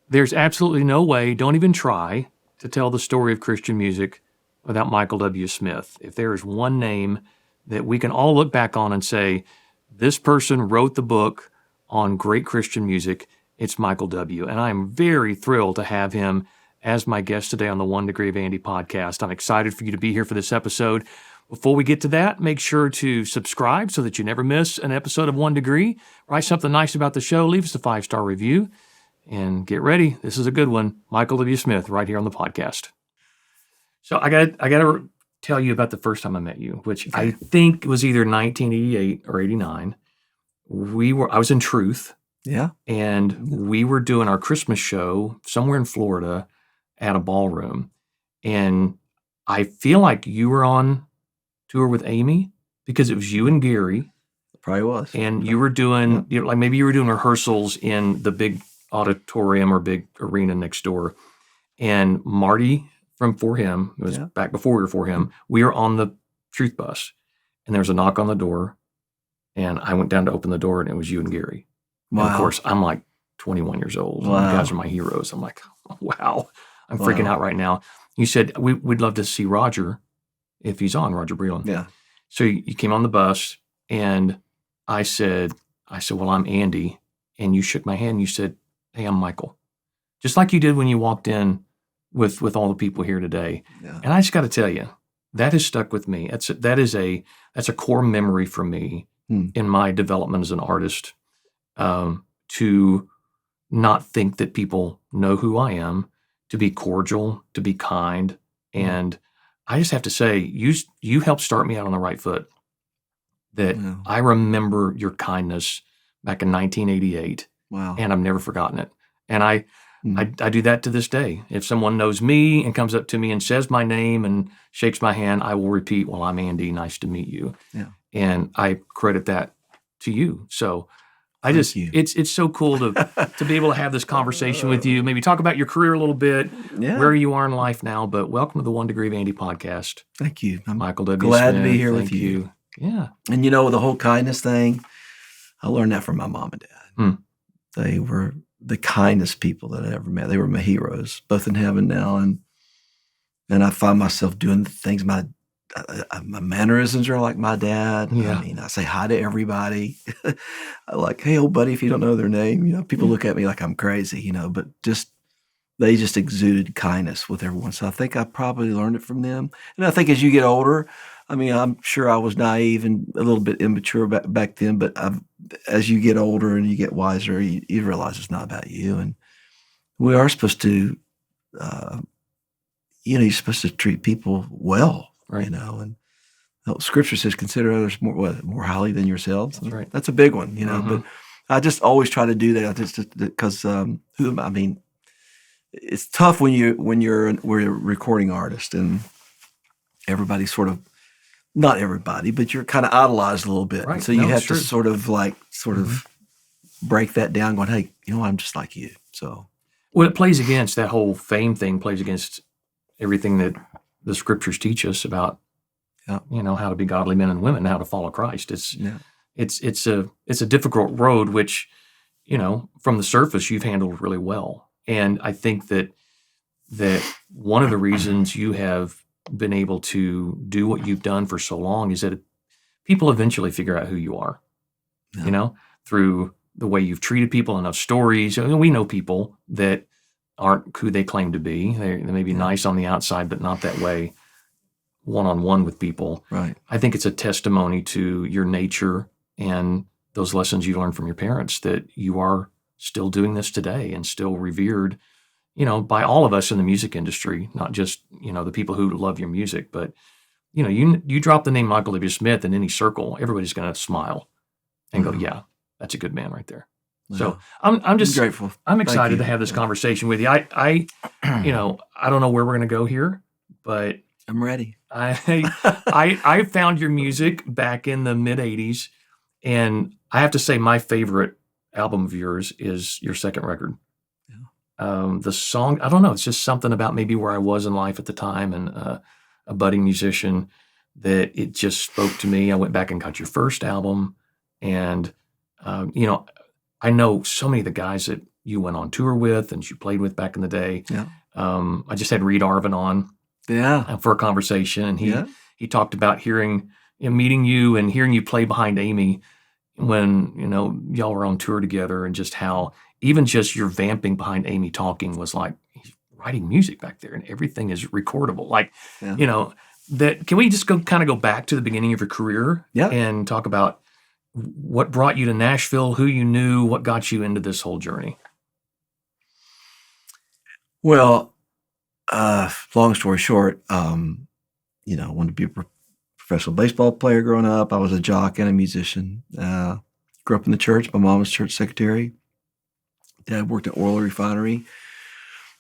There's absolutely no way, don't even try, to tell the story of Christian music without Michael W. Smith. If there is one name that we can all look back on and say, this person wrote the book on great Christian music, it's Michael W. And I'm very thrilled to have him as my guest today on the One Degree of Andy podcast. I'm excited for you to be here for this episode. Before we get to that, make sure to subscribe so that you never miss an episode of One Degree. Write something nice about the show. Leave us a 5-star review. And get ready. This is a good one. Michael W. Smith right here on the podcast. So I got to tell you about the first time I met you, which I think was either 1988 or 89. I was in Truth. Yeah. And we were doing our Christmas show somewhere in Florida at a ballroom. And I feel like you were on tour with Amy because it was you and Gary. Probably was. And you were doing, like maybe you were doing rehearsals in the big auditorium or big arena next door. And Marty from For Him, it was back before we were For Him, we were on the Truth bus. And there was a knock on the door. And I went down to open the door and it was you and Gary. Wow. And of course, I'm like 21 years old. Wow. You guys are my heroes. I'm like, wow, I'm freaking out right now. You said, we'd love to see Roger if he's on, Roger Breland. Yeah. So you came on the bus and I said, well, I'm Andy. And you shook my hand and you said, hey, I'm Michael. Just like you did when you walked in with all the people here today. Yeah. And I just got to tell you, that has stuck with me. That's a core memory for me in my development as an artist, to not think that people know who I am, to be cordial, to be kind. And I just have to say, you helped start me out on the right foot. That I remember your kindness back in 1988. Wow. And I've never forgotten it. And I do that to this day. If someone knows me and comes up to me and says my name and shakes my hand, I will repeat, well, I'm Andy. Nice to meet you. Yeah. And I credit that to you. So it's so cool to be able to have this conversation with you. Maybe talk about your career a little bit, where you are in life now. But welcome to the One Degree of Andy podcast. Thank you. I'm Michael W. glad Smith. to be here Thank with you. Yeah. And the whole kindness thing, I learned that from my mom and dad. They were the kindest people that I ever met. They were my heroes, both in heaven now. And I find myself doing the things, my mannerisms are like my dad. Yeah. I mean, I say hi to everybody. I like, hey, old buddy, if you don't know their name, people look at me like I'm crazy, but they just exuded kindness with everyone. So I think I probably learned it from them. And I think as you get older, I mean, I'm sure I was naive and a little bit immature back then, but as you get older and you get wiser, you realize it's not about you. And we are supposed to, you're supposed to treat people well, right. And Scripture says, consider others more highly than yourselves. That's right. That's a big one, but I just always try to do that just because it's tough when we're a recording artist and everybody's sort of, not everybody, but you're kind of idolized a little bit. Right. And so you have to sort of break that down going, hey, I'm just like you. So, well, it plays against that whole fame thing, plays against everything that the scriptures teach us about, how to be godly men and women, how to follow Christ. It's a difficult road, which, from the surface you've handled really well. And I think that one of the reasons you have been able to do what you've done for so long is that people eventually figure out who you are, through the way you've treated people and those stories. We know people that aren't who they claim to be. They may be nice on the outside, but not that way one-on-one with people. Right. I think it's a testimony to your nature and those lessons you learned from your parents that you are still doing this today and still revered, by all of us in the music industry, not just, the people who love your music, but, you drop the name Michael W. Smith in any circle, everybody's going to smile and go, yeah, that's a good man right there. Wow. So I'm just grateful. I'm excited to have this conversation with you. I I don't know where we're going to go here, but I'm ready. I found your music back in the mid 80s, and I have to say my favorite album of yours is your second record. The song, I don't know, it's just something about maybe where I was in life at the time and a budding musician that it just spoke to me. I went back and got your first album, and I know so many of the guys you went on tour with and you played with back in the day. Yeah. I just had Reed Arvin on for a conversation, and he talked about meeting you and hearing you play behind Amy when, y'all were on tour together, and just how even just your vamping behind Amy talking was like he's writing music back there and everything is recordable. Like, that. Can we just go back to the beginning of your career and talk about what brought you to Nashville, who you knew, what got you into this whole journey? Well, long story short, I wanted to be a professional baseball player growing up. I was a jock and a musician. Grew up in the church. My mom was church secretary. Dad worked at oil refinery.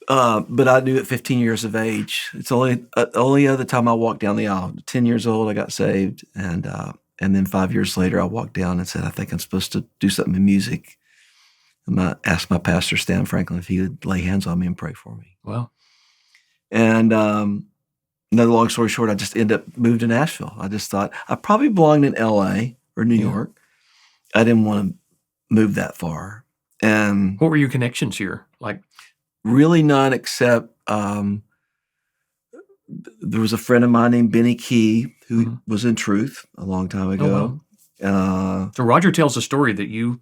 But I knew at 15 years of age, it's only other time I walked down the aisle. 10 years old, I got saved. And then 5 years later, I walked down and said, I think I'm supposed to do something in music. And I asked my pastor, Stan Franklin, if he would lay hands on me and pray for me. Wow. And another long story short, I just ended up moving to Nashville. I just thought I probably belonged in L.A. or New York. I didn't want to move that far. And what were your connections here? Like, really none, except there was a friend of mine named Benny Key who was in Truth a long time ago. Oh, wow. So Roger tells a story that you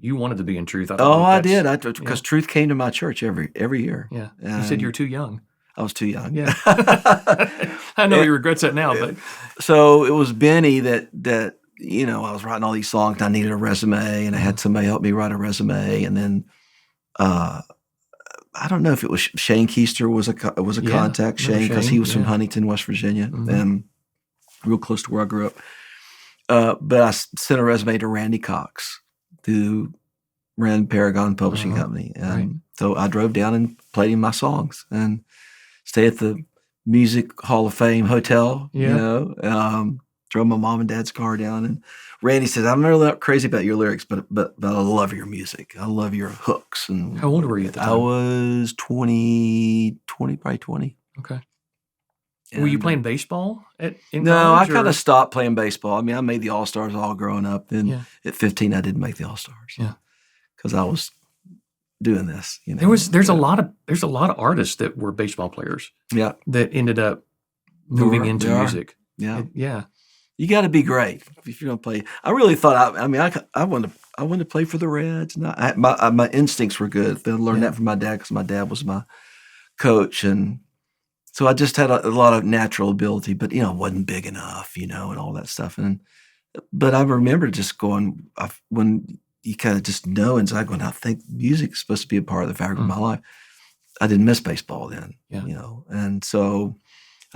wanted to be in Truth. I did, because Truth came to my church every year. Yeah, you said you were too young. I was too young. Yeah, I know he regrets that now. But so it was Benny that I was writing all these songs. And I needed a resume, and I had somebody help me write a resume. And then I don't know if it was Shane Keister was a contact. Shane, because he was from Huntington, West Virginia, and real close to where I grew up. But I sent a resume to Randy Cox, who ran Paragon Publishing Company. And so I drove down and played him my songs and stayed at the Music Hall of Fame Hotel, drove my mom and dad's car down. And Randy says, I'm really not crazy about your lyrics, but I love your music. I love your hooks. And how old were you at the time? I was 20, probably 20. Okay. And were you playing baseball in No, college, I kind of stopped playing baseball. I mean, I made the All-Stars all growing up. Then at 15, I didn't make the All-Stars. Yeah. Because I was doing this. There's a lot of artists that were baseball players. Yeah. That ended up moving into music. Yeah. Yeah. You got to be great if you're going to play. I really thought. I wanted to play for the Reds. And my instincts were good. I learned that from my dad because my dad was my coach, and so I just had a lot of natural ability. But it wasn't big enough, and all that stuff. But I remember just going when you kind of just know inside going, I think music is supposed to be a part of the fabric of my life. I didn't miss baseball then, and so.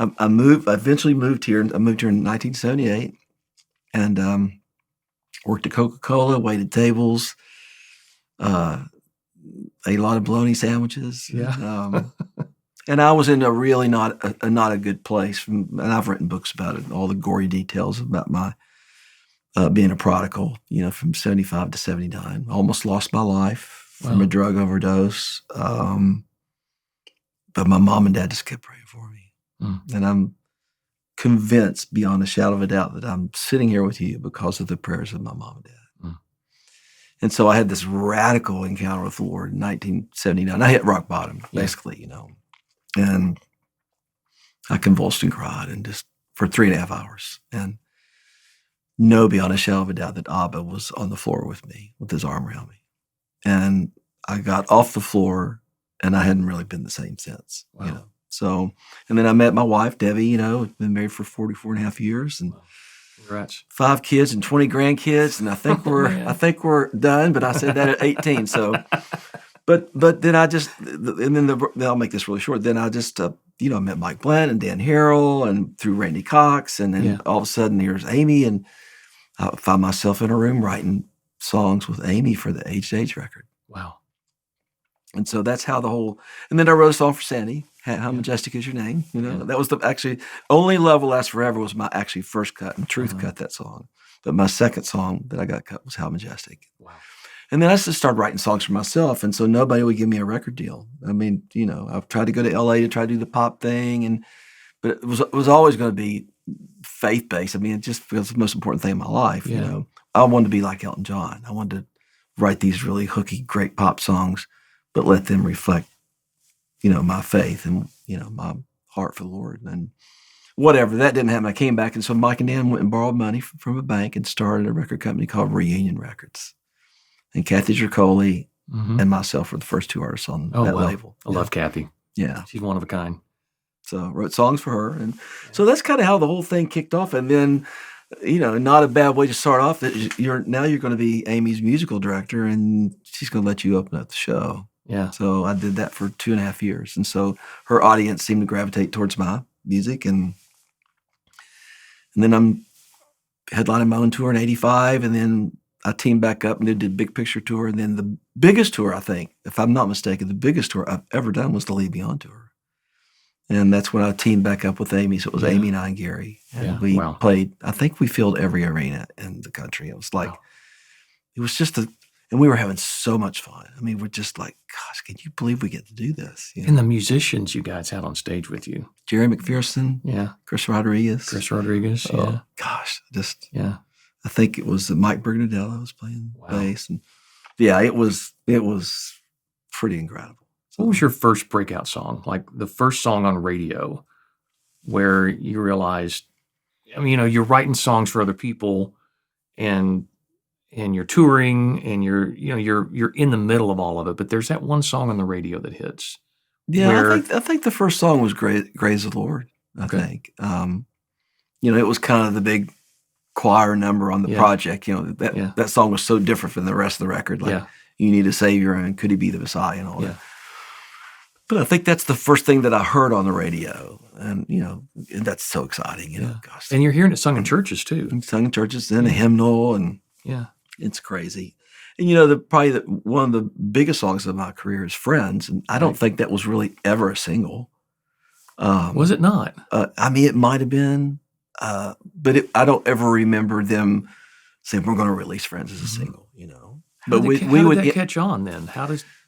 I eventually moved here. I moved here in 1978 and worked at Coca-Cola, waited tables, ate a lot of bologna sandwiches. Yeah. And I was in a really not a good place. And I've written books about it, all the gory details about my being a prodigal, from 75 to 79. Almost lost my life from a drug overdose. But my mom and dad just kept praying for me. And I'm convinced beyond a shadow of a doubt that I'm sitting here with you because of the prayers of my mom and dad. And so I had this radical encounter with the Lord in 1979. I hit rock bottom, basically, and I convulsed and cried and just for 3.5 hours and know beyond a shadow of a doubt that Abba was on the floor with me, with his arm around me. And I got off the floor and I hadn't really been the same since, So, and then I met my wife, Debbie, we've been married for 44 and a half years and congrats. 5 kids and 20 grandkids. And I think we're done, but I said that at 18. So, but then I'll make this really short. Then I just, I met Mike Blunt and Dan Harrell and through Randy Cox. And then all of a sudden here's Amy. And I found myself in a room writing songs with Amy for the Age to Age record. Wow. And so that's how and then I wrote a song for Sandy, How Majestic Is Your Name. That was actually Only Love Will Last Forever was my actually first cut, and Truth cut that song. But my second song that I got cut was How Majestic. Wow. And then I just started writing songs for myself, and so nobody would give me a record deal. I mean, I've tried to go to LA to try to do the pop thing, but it was always going to be faith-based. I mean, it just feels the most important thing in my life, I wanted to be like Elton John. I wanted to write these really hooky, great pop songs, but let them reflect, my faith and, my heart for the Lord. And whatever, that didn't happen. I came back, and so Mike and Dan went and borrowed money from a bank and started a record company called Reunion Records. And Kathy Jercoli and myself were the first two artists on that label. I love Kathy. Yeah. She's one of a kind. So I wrote songs for her. And so that's kind of how the whole thing kicked off. And then, not a bad way to start off, that you're going to be Amy's musical director, and she's going to let you open up the show. Yeah. So I did that for 2.5 years. And so her audience seemed to gravitate towards my music. And then I'm headlining my own tour in 85. And then I teamed back up and did a big picture tour. And then the biggest tour, I think, if I'm not mistaken, the biggest tour I've ever done was the Leave Beyond tour. And that's when I teamed back up with Amy. So it was Amy and I and Gary. And we played, I think we filled every arena in the country. It was like, it was just and we were having so much fun. I mean, we're just like, gosh, can you believe we get to do this? And the musicians you guys had on stage with you. Jerry McPherson. Yeah. Chris Rodriguez. Yeah. Gosh, I think it was Mike Bernadello was playing bass. And it was pretty incredible. What was your first breakout song? Like the first song on radio where you realized, you're writing songs for other people and you're touring and you're in the middle of all of it, but there's that one song on the radio that hits. Yeah, I think the first song was Grace of the Lord, I think. It was kind of the big choir number on the project. That song was so different from the rest of the record. Like, You Need a Savior and Could He Be the Messiah and all that. But I think that's the first thing that I heard on the radio. And, and that's so exciting, Gosh. And you're hearing it sung in churches too. Sung in churches and a hymnal, and it's crazy. And, probably one of the biggest songs of my career is Friends. And I don't think that was really ever a single. Was it not? It might have been, but I don't ever remember them saying, we're going to release Friends as a single, How did that catch on then?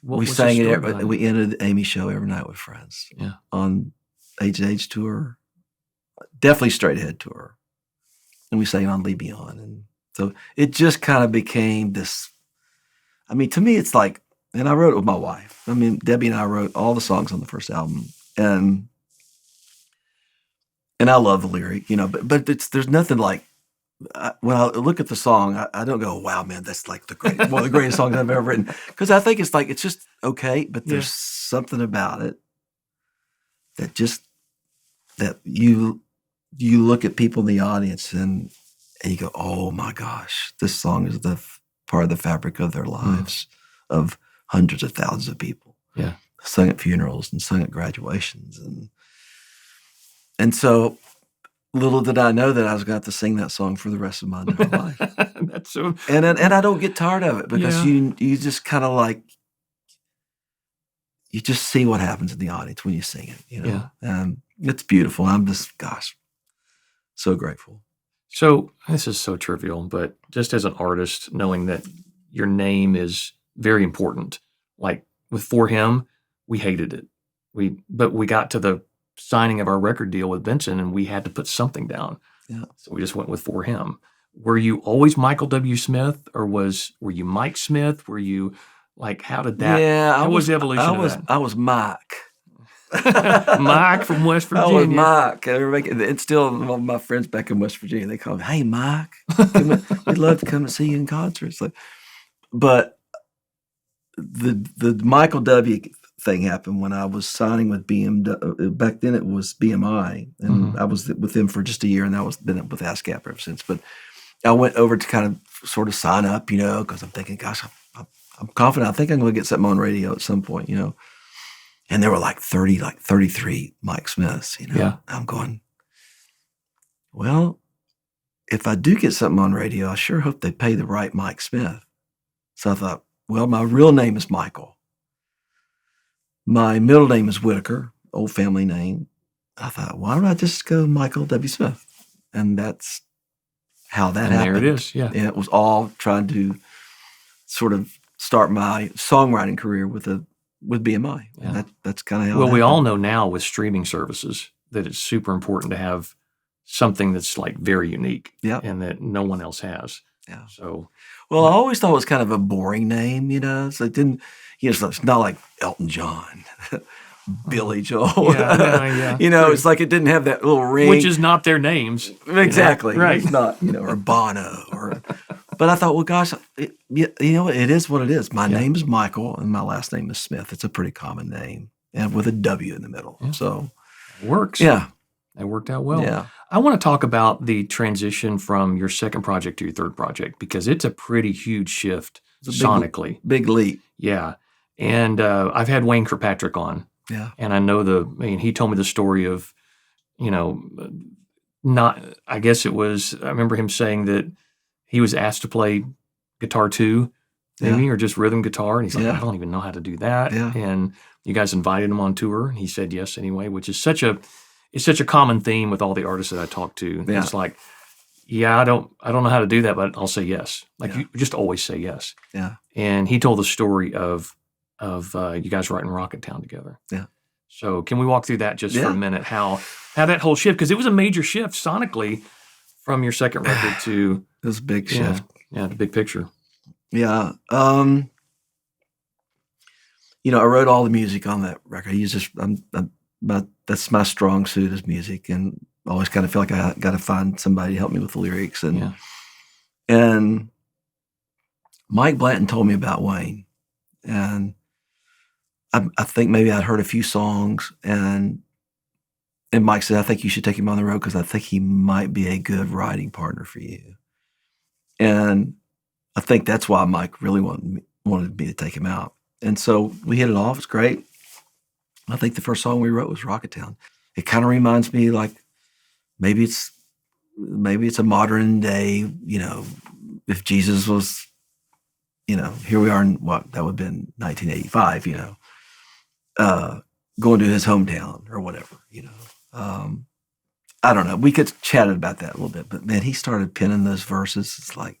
We sang it. We ended the Amy show every night with Friends. Yeah. On Age to Age tour, definitely Straight Ahead tour, and we sang it on Leave Beyond, and so it just kind of became this. To me, it's like, and I wrote it with my wife. Debbie and I wrote all the songs on the first album, and I love the lyric, but there's nothing like. When I look at the song, I don't go, wow, man, that's like one of the greatest songs I've ever written. Because I think it's just okay, but there's something about it that you look at people in the audience and you go, oh my gosh, this song is the part of the fabric of their lives, of hundreds of thousands of people. Yeah. Sung at funerals and sung at graduations. And so, little did I know that I was going to have to sing that song for the rest of my life. That's so. And I don't get tired of it because you just kind of like, you just see what happens in the audience when you sing it, And it's beautiful. I'm just, gosh, so grateful. So this is so trivial, but just as an artist, knowing that your name is very important. Like with For Him, we hated it. But we got to the signing of our record deal with Benson, and we had to put something down. Yeah. So we just went with For Him. Were you always Michael W. Smith, or were you Mike Smith? Were you like, how did that? Yeah, how was the evolution of that? I was Mike. Mike from West Virginia. I was Mike. It's still my friends back in West Virginia. They call me, hey, Mike. We'd love to come and see you in concerts. But the Michael W. thing happened when I was signing with BMW. Back then it was BMI, and I was with them for just a year, and I was been with ASCAP ever since. But I went over to kind of sort of sign up, because I'm thinking, gosh, I'm confident. I think I'm going to get something on radio at some point, And there were like 33 Mike Smiths, Yeah. I'm going, well, if I do get something on radio, I sure hope they pay the right Mike Smith. So I thought, well, my real name is Michael. My middle name is Whitaker, old family name. I thought, why don't I just go Michael W. Smith? And that's how that happened. There it is, yeah. And it was all trying to sort of start my songwriting career with BMI. Yeah. And that's kind of how. Well, we all know now with streaming services that it's super important to have something that's like very unique, yeah, and that no one else has. Yeah. So, Well, I always thought it was kind of a boring name, So it didn't, it's not like Elton John, Billy Joel. yeah, no, yeah, It's like it didn't have that little ring. which is not their names. Exactly. Right. It's not, or Bono but I thought, well, gosh, it is what it is. My name is Michael and my last name is Smith. It's a pretty common name and with a W in the middle. Yeah. So it works. Yeah. It worked out well. Yeah. I want to talk about the transition from your second project to your third project because it's a pretty huge shift sonically. Big leap. Yeah. And I've had Wayne Kirkpatrick on. Yeah. And I know he told me the story of, I guess it was, I remember him saying that he was asked to play guitar too, maybe, or just rhythm guitar. And he's like, I don't even know how to do that. Yeah. And you guys invited him on tour. And he said yes anyway, which is such a common theme with all the artists that I talk to. Yeah. It's like, I don't know how to do that, but I'll say yes. Like you just always say yes. Yeah. And he told the story of you guys writing Rocket Town together. Yeah. So can we walk through that just for a minute? How that whole shift, because it was a major shift sonically from your second record to it was a big shift. Yeah, the big picture. Yeah. I wrote all the music on that record. That's my strong suit is music, and I always kind of feel like I got to find somebody to help me with the lyrics. And Mike Blanton told me about Wayne, and I think maybe I'd heard a few songs, and Mike said, I think you should take him on the road because I think he might be a good writing partner for you. And I think that's why Mike really wanted me to take him out. And so we hit it off. It's great. I think the first song we wrote was Rocket Town. It kind of reminds me like maybe it's a modern day, if Jesus was, here we are in that would have been 1985, going to his hometown or whatever, I don't know. We could chat about that a little bit, but man, he started penning those verses. It's like,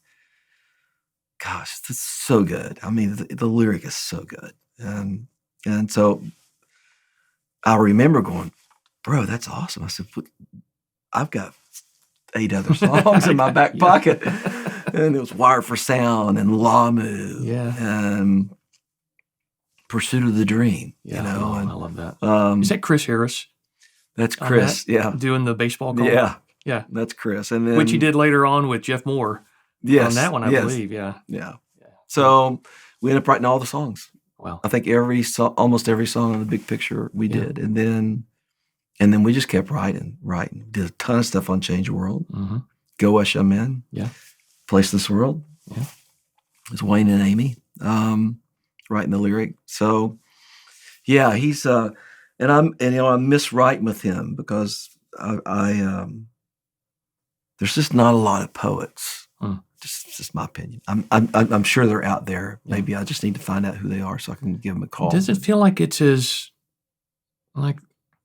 gosh, that's so good. I mean, the lyric is so good. And so I remember going, bro, that's awesome. I said, I've got 8 other songs in my back pocket. And it was Wired for Sound and Lamu and Pursuit of the Dream. Yeah, I love that. Is that Chris Harris? That's Chris, doing the baseball call? Yeah, that's Chris. And then, which he did later on with Jeff Moore. Yes. On that one, I believe, Yeah. So we ended up writing all the songs. Wow. I think almost every song on the big picture we did. And then we just kept writing. Did a ton of stuff on Change the World. Mm-hmm. Go West I'm In. Yeah. Place in This World. Yeah. It was Wayne and Amy writing the lyric. So yeah, he's I miss writing with him because I there's just not a lot of poets. Just my opinion. I'm sure they're out there. Maybe I just need to find out who they are so I can give them a call. Does it feel like it's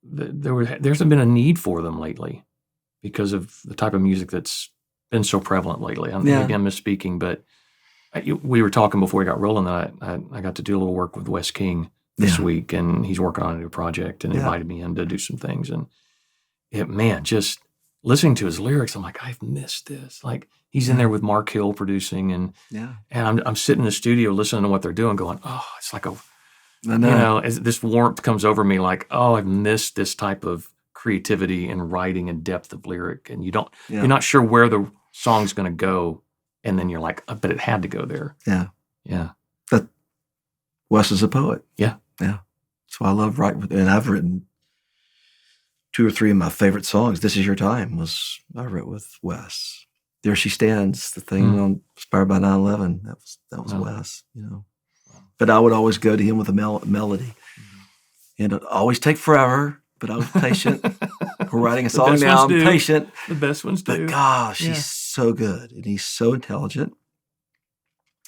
there hasn't been a need for them lately because of the type of music that's been so prevalent lately? Maybe I'm misspeaking, but we were talking before we got rolling that I got to do a little work with Wes King this week, and he's working on a new project and invited me in to do some things. And just listening to his lyrics, I'm like, I've missed this. Like he's in there with Mark Hill producing, and I'm sitting in the studio listening to what they're doing, going, oh, it's like as this warmth comes over me, like, oh, I've missed this type of creativity and writing and depth of lyric, and you're not sure where the song's going to go, and then you're like, but it had to go there. Yeah. But Wes is a poet. Yeah. That's why I love writing with, and I've written 2 or 3 of my favorite songs. This Is Your Time I wrote with Wes. There She Stands, the thing inspired by 9/11. That was Wes, But I would always go to him with a melody. And it always take forever, but I was patient. We're writing a song now. I'm patient. The best ones do. But gosh, he's so good and he's so intelligent.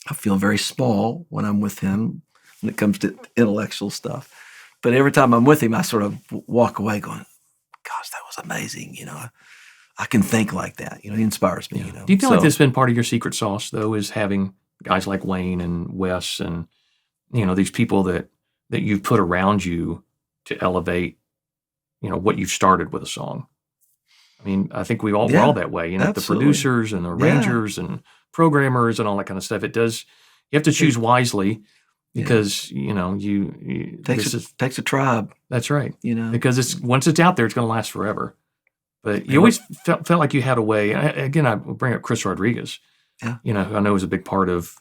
I feel very small when I'm with him when it comes to intellectual stuff. But every time I'm with him, I sort of walk away going, gosh, that was amazing. I can think like that. He inspires me. Do you feel like this has been part of your secret sauce, though, is having guys like Wayne and Wes and, these people that you've put around you to elevate, what you've started with a song? I mean, I think we're all that way. The producers and the arrangers and programmers and all that kind of stuff. You have to choose wisely because, takes a tribe. That's right. Because once it's out there, it's going to last forever. But you always felt like you had a way. Again, I bring up Chris Rodriguez. Yeah. Who I know was a big part of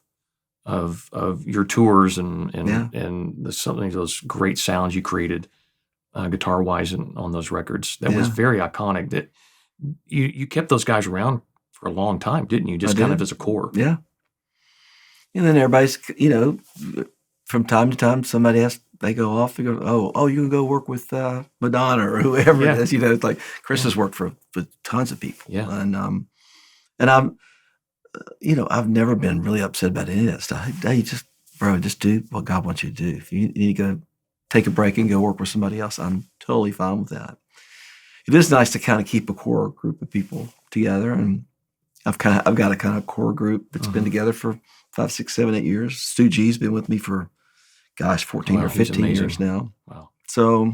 your tours and some of those great sounds you created guitar wise on those records. That was very iconic. That you kept those guys around for a long time, didn't you? Just kind of as a core. Yeah. And then everybody's, from time to time, somebody they go off. They go, oh, you can go work with Madonna or whoever it is. It's like Chris has worked for tons of people. Yeah. And I'm, I've never been really upset about any of that stuff. Hey, just do what God wants you to do. If you need to go take a break and go work with somebody else, I'm totally fine with that. It is nice to kind of keep a core group of people together, and I've got a kind of core group that's been together for 5, 6, 7, 8 years. Stu G's been with me for, 14 or 15 years now. Wow. So,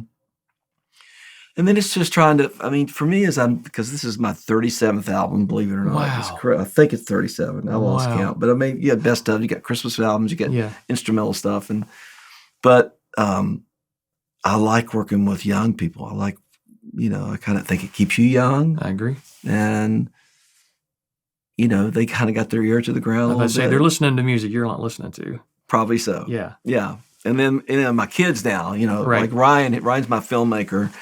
and then it's just trying to, for me, because this is my 37th album, believe it or not. Wow. I think it's 37. I lost count. But you got best of, you got Christmas albums, you get instrumental stuff. But I like working with young people. I like, I kind of think it keeps you young. I agree. And, they kind of got their ear to the ground a little bit. They're listening to music you're not listening to. Probably so. Yeah. Yeah. And then my kids now, like Ryan's my filmmaker.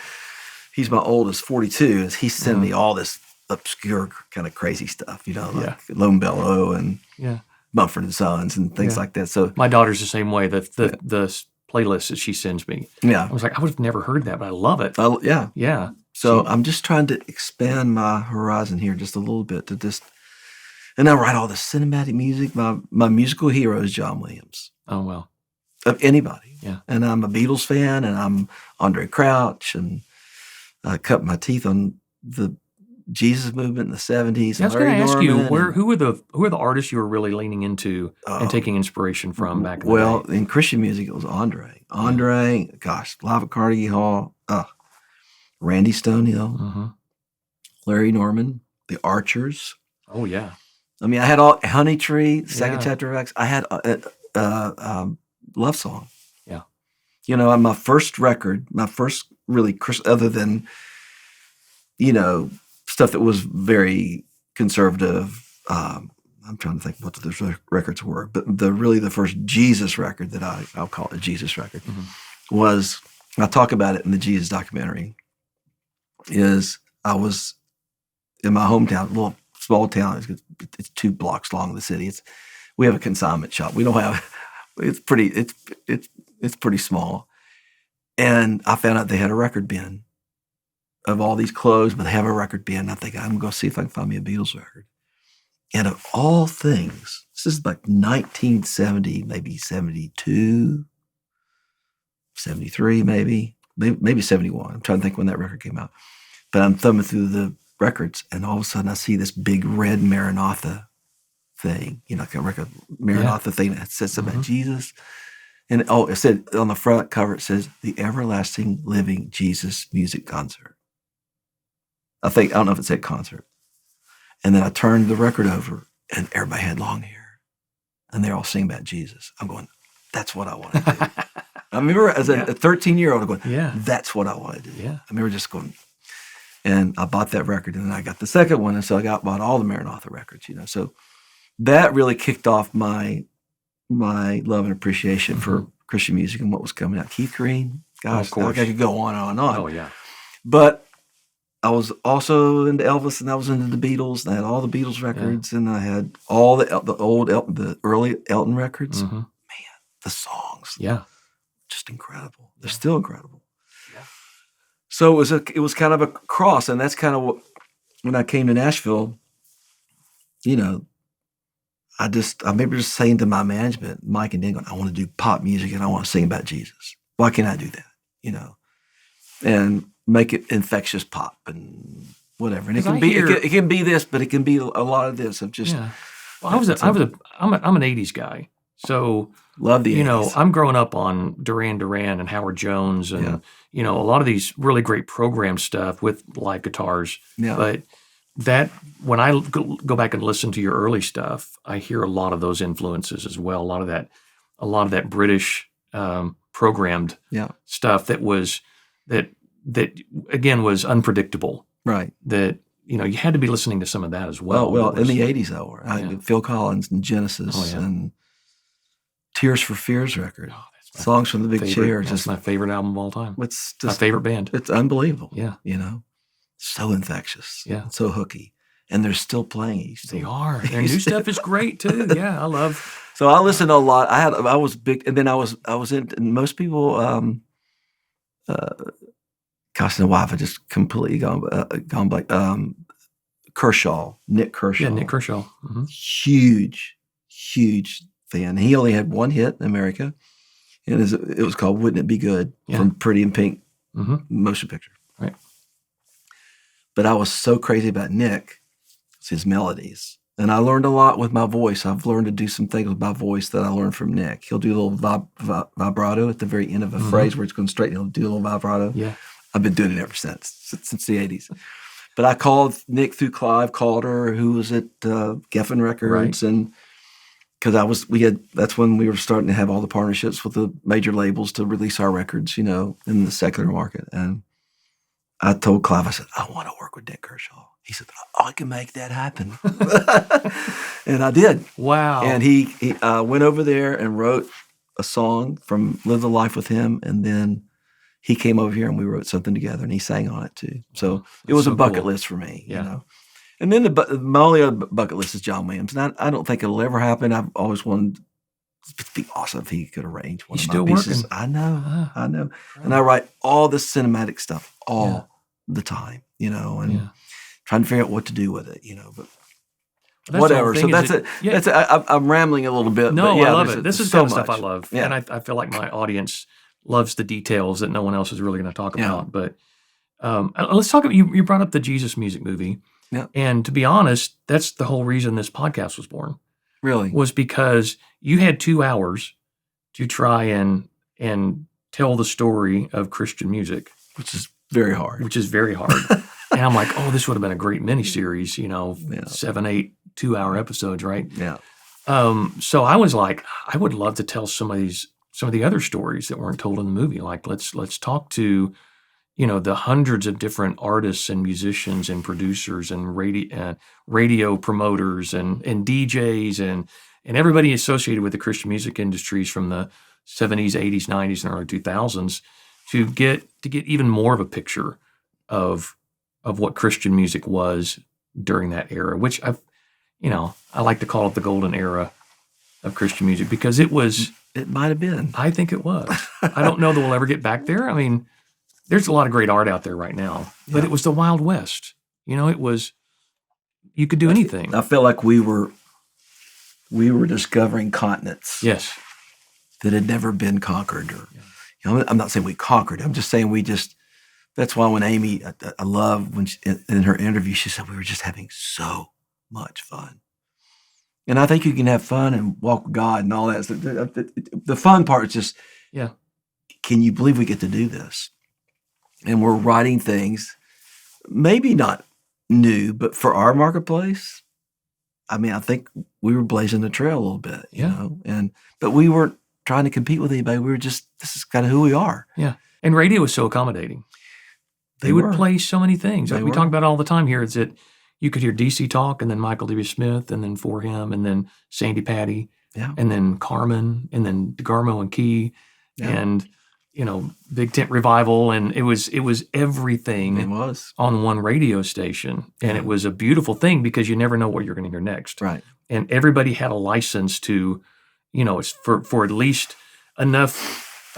He's my oldest, 42. And he sent me all this obscure kind of crazy stuff, like Lone Bellow and Mumford and Sons and things like that. So my daughter's the same way. The playlist that she sends me. Yeah. I was like, I would have never heard that, but I love it. Yeah. Yeah. So I'm just trying to expand my horizon here just a little bit and I write all the cinematic music. My musical hero is John Williams. Oh, well. Of anybody. Yeah. And I'm a Beatles fan, and I'm Andre Crouch, and I cut my teeth on the Jesus movement in the 70s. I was going to ask you, who are the artists you were really leaning into and taking inspiration from back in the day? Well, in Christian music, it was Andre. Live at Carnegie Hall. Randy Stonehill. Larry Norman. The Archers. Oh, yeah. I had all Honey Tree, second chapter of Acts. I had Love Song. Yeah. My first record, really, other than, stuff that was very conservative. I'm trying to think what those records were, but the first Jesus record that I'll call it a Jesus record was, I talk about it in the Jesus documentary, is I was in my hometown, little small town. It's 2 blocks long in the city. We have a consignment shop. We don't have. It's pretty small. And I found out they had a record bin of all these clothes, but they have a record bin. I think I'm going to go see if I can find me a Beatles record. And of all things, this is like 1970, maybe 72, 73, maybe 71. I'm trying to think when that record came out. But I'm thumbing through the records, and all of a sudden I see this big red Maranatha thing, like a record Maranatha thing that says about Jesus. And it said on the front cover, it says the Everlasting Living Jesus Music Concert. I don't know if it said concert. And then I turned the record over, and everybody had long hair, and they're all singing about Jesus. I'm going, that's what I want to do. I remember as a 13-year-old going, that's what I want to do. Yeah. I remember just going, and I bought that record, and then I got the second one, and so I bought all the Maranatha records, So that really kicked off my love and appreciation for Christian music and what was coming out. Keith Green, gosh, I could go on and on. Oh, yeah. But I was also into Elvis, and I was into the Beatles, and I had all the Beatles records, and I had all the early Elton records. Man, the songs. Yeah. Just incredible. They're still incredible. Yeah. So it was kind of a cross, and that's kind of what, when I came to Nashville, I remember just saying to my management, Mike and Dan, I want to do pop music and I want to sing about Jesus. Why can't I do that? And make it infectious pop and whatever. And it can be this, but it can be a lot of this of just. Yeah. Well, I'm an '80s guy, so love the 80s. I'm growing up on Duran Duran and Howard Jones and a lot of these really great program stuff with live guitars. Yeah. But that when I go back and listen to your early stuff, I hear a lot of those influences as well. A lot of that British programmed stuff that again was unpredictable. Right. That you had to be listening to some of that as well. Well, in the '80s, though, Phil Collins and Genesis and Tears for Fears record, Songs from the Big Chair. That's my favorite album of all time. It's just my favorite band. It's unbelievable. Yeah, so infectious. Yeah, so hooky, and they're still playing. They are. Their new stuff is great too. Yeah, I love. So I listened to a lot. I was big, and then I was in. And most people, gosh, and wife, I just completely gone blank. Nick Kershaw. Yeah, Nick Kershaw. Mm-hmm. Huge fan. He only had one hit in America, and it was called "Wouldn't It Be Good" from Pretty in Pink motion picture. Right. But I was so crazy about Nick, his melodies. And I learned a lot with my voice. I've learned to do some things with my voice that I learned from Nick. He'll do a little vibrato at the very end of a phrase where it's going straight. He'll do a little vibrato. Yeah. I've been doing it ever since the 80s. But I called Nick through Clive Calder, who was at Geffen Records. Right. And because that's when we were starting to have all the partnerships with the major labels to release our records, in the secular market. And I told Clive, I said, I want to work with Nick Kershaw. He said, I can make that happen. And I did. Wow. And he went over there and wrote a song from Live the Life with him. And then he came over here and we wrote something together and he sang on it too. So it was a bucket list for me, And then my only other bucket list is John Williams. And I don't think it'll ever happen. I've always wanted to be awesome if he could arrange one of my pieces. Working. I know. Right. And I write all the cinematic stuff all the time, and trying to figure out what to do with it, but whatever. So that's it. That's it. I'm rambling a little bit. No, but I love it. This is the kind of stuff I love. Yeah. And I feel like my audience loves the details that no one else is really going to talk about. But let's talk about, you brought up the Jesus Music movie. Yeah. And to be honest, that's the whole reason this podcast was born. Really? Was because you had 2 hours to try and tell the story of Christian music. Which is very hard. And I'm like, oh, this would have been a great miniseries, 7, 8 2-hour episodes, right? Yeah. So I was like, I would love to tell some of the other stories that weren't told in the movie. Like, let's talk to, the hundreds of different artists and musicians and producers and radio promoters and DJs and everybody associated with the Christian music industries from the 70s, 80s, 90s, and early 2000s to get even more of a picture of what Christian music was during that era, which I like to call it the golden era of Christian music because it might have been. I think it was. I don't know that we'll ever get back there. I mean, there's a lot of great art out there right now, but it was the Wild West. It was, you could do anything. I felt like we were discovering continents. Yes. That had never been conquered. I'm not saying we conquered. I'm just saying that's why when Amy, I love when in her interview, she said we were just having so much fun. And I think you can have fun and walk with God and all that. The fun part is just, can you believe we get to do this? And we're writing things, maybe not new, but for our marketplace, I mean, I think we were blazing the trail a little bit, you know, but we weren't trying to compete with anybody. We were just, this is kind of who we are. Yeah. And radio was so accommodating. They would play so many things. Like we talk about all the time here is that you could hear DC Talk and then Michael W. Smith and then For Him and then Sandy Patty and then Carmen and then DeGarmo and Key and, Big Tent Revival. And it was everything on one radio station. And it was a beautiful thing because you never know what you're going to hear next. Right. And everybody had a license to, for at least enough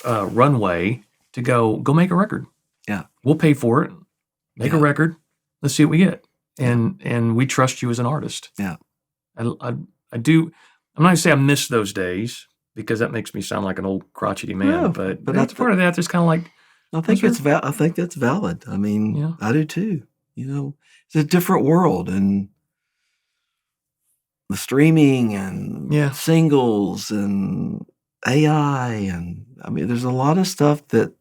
runway to go make a record. Yeah. We'll pay for it. Make a record. Let's see what we get. And we trust you as an artist. Yeah. I do. I'm not going to say I miss those days because that makes me sound like an old crotchety man. But that's part of that. There's kind of like, I think that's valid. I mean, I do too. It's a different world and the streaming and singles and AI and I mean, there's a lot of stuff that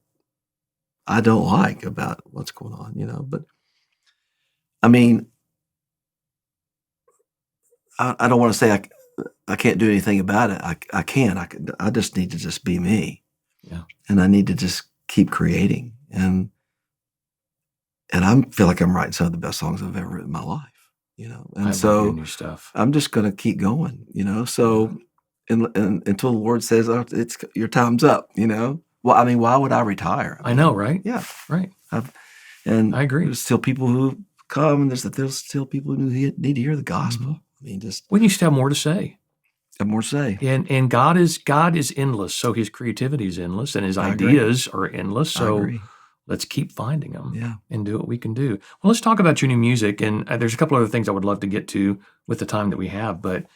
I don't like about what's going on, but I mean, I don't want to say I can't do anything about it. I can. I just need to just be me. Yeah. And I need to just keep creating. And I feel like I'm writing some of the best songs I've ever written in my life, And I love your new stuff. I'm just going to keep going, So, and until the Lord says, "Oh, it's your time's up," Well, I mean, why would I retire? I know, right? Yeah, right. And I agree. There's still people who come, and there's still people who need to hear the gospel. Mm-hmm. I mean, just you still have more to say. Have more to say. And God is endless, so His creativity is endless, and His ideas are endless. So let's keep finding them and do what we can do. Well, let's talk about your new music. And there's a couple other things I would love to get to with the time that we have. But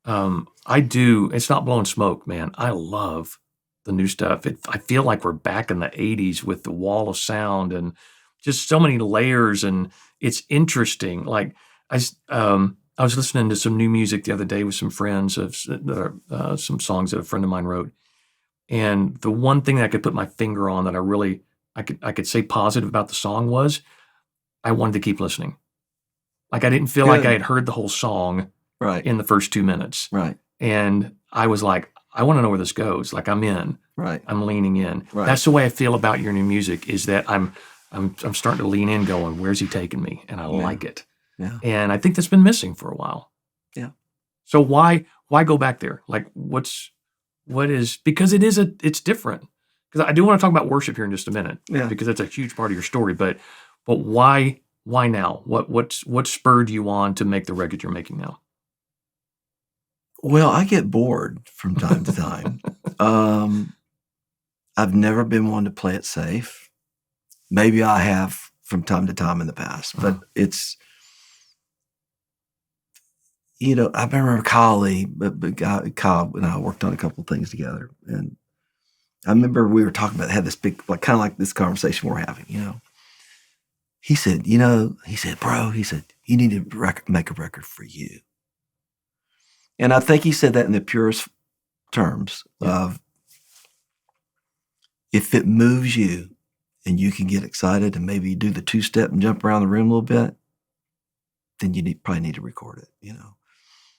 I do. It's not blowing smoke, man. I love the new stuff. I feel like we're back in the 80s with the wall of sound and just so many layers. And it's interesting. Like I was listening to some new music the other day with some friends of some songs that a friend of mine wrote. And the one thing that I could put my finger on that I could say positive about the song was I wanted to keep listening. Like I didn't feel like I had heard the whole song in the first 2 minutes. Right. And I was like, I want to know where this goes. Like I'm in. Right. I'm leaning in. Right. That's the way I feel about your new music is that I'm starting to lean in going, where's he taking me? And I like it. Yeah. And I think that's been missing for a while. Yeah. So why go back there? Like because it's different. Because I do want to talk about worship here in just a minute. Yeah. Because that's a huge part of your story. But why now? What spurred you on to make the record you're making now? Well, I get bored from time to time. I've never been one to play it safe. Maybe I have from time to time in the past, but it's, I remember Kyle and I worked on a couple of things together. And I remember we were talking about, had this big, like, kind of like this conversation we're having, He said, bro, you need to make a record for you. And I think he said that in the purest terms of, if it moves you and you can get excited and maybe do the 2-step and jump around the room a little bit, then you probably need to record it,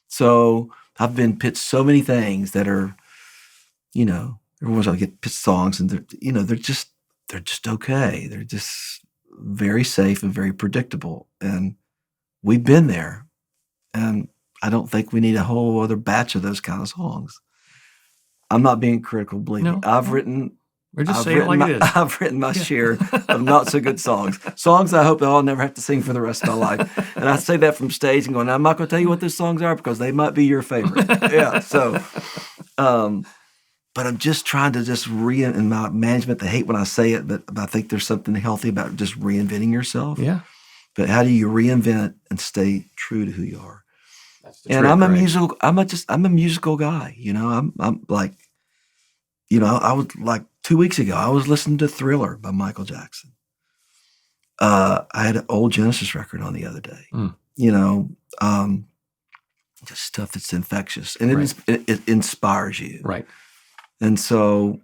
So I've been pitched so many things that are, everyone's going to get pitched songs and they're just okay. They're just very safe and very predictable. And we've been there. And I don't think we need a whole other batch of those kind of songs. I'm not being critical, believe me. I've written my share of not so good songs I hope I'll never have to sing for the rest of my life. And I say that from stage and going, I'm not going to tell you what those songs are because they might be your favorite. Yeah. So, but I'm just trying to in my management, they hate when I say it, but I think there's something healthy about just reinventing yourself. Yeah. But how do you reinvent and stay true to who you are? That's the trick, I'm a right? musical guy, I'm like, I was like 2 weeks ago, I was listening to Thriller by Michael Jackson. I had an old Genesis record on the other day, just stuff that's infectious and it inspires you. Right. And so,